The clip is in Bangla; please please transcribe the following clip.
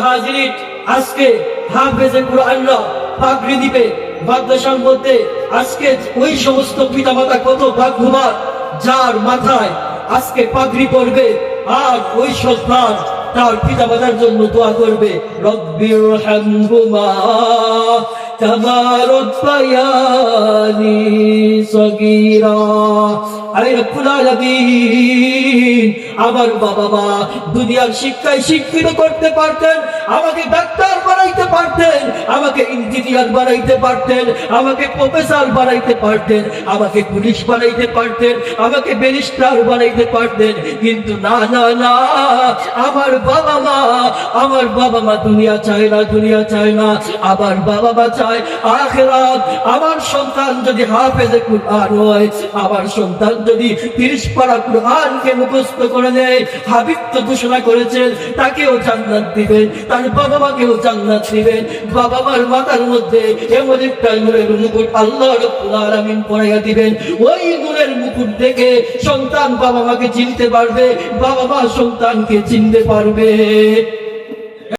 হাজিরিন, আজকে হাফেজে কুরআনরা পাগড়ি দিবে মাদ্রাসার মধ্যে। আজকে ওই সমস্ত পিতামাতা কত ভাগ্যবান যার মাথায় আজকে পাগড়ি পড়বে, আর ওই সন্তান তার পিতামাতার জন্য দোয়া করবে, রব্বিরহামহুমা কামা রাব্বায়ানি সগীরা। আয় রব্বুল আলামিন, আমার বাবা মা দুনিয়ার শিক্ষায় শিক্ষিত করতে পারতেন, আমাকে ডাক্তার বানাইতে পারতেন, আমাকে ইঞ্জিনিয়ার বানাইতে পারতেন, আমাকে প্রফেসর বানাইতে পারতেন, আমাকে পুলিশ বানাইতে পারতেন, আমাকে ব্যারিস্টার বানাইতে পারতেন, কিন্তু না না না, আমার বাবা মা দুনিয়া চায় না, দুনিয়া চায় না। আমার বাবা মা চায় আখিরাত। আমার সন্তান যদি হাফেজে কুরআন হয়, আমার সন্তান যদি 30 পারা কুরআনকে মুখস্থ করে নেয়, হাবিব তো ঘোষণা করেছেন তাকেও জান্নাত দিবেন, তার বাবা মাকেও জান্নাত দিবেন। বাবা মার মাথার মধ্যে এমন একটা নূরের মুকুট আল্লাহ রাব্বুল আলামিন পরাইয়া দিবেন, ওই নূরের মুকুট থেকে সন্তান বাবা মাকে চিনতে পারবে, বাবা মা সন্তানকে চিনতে পারবে।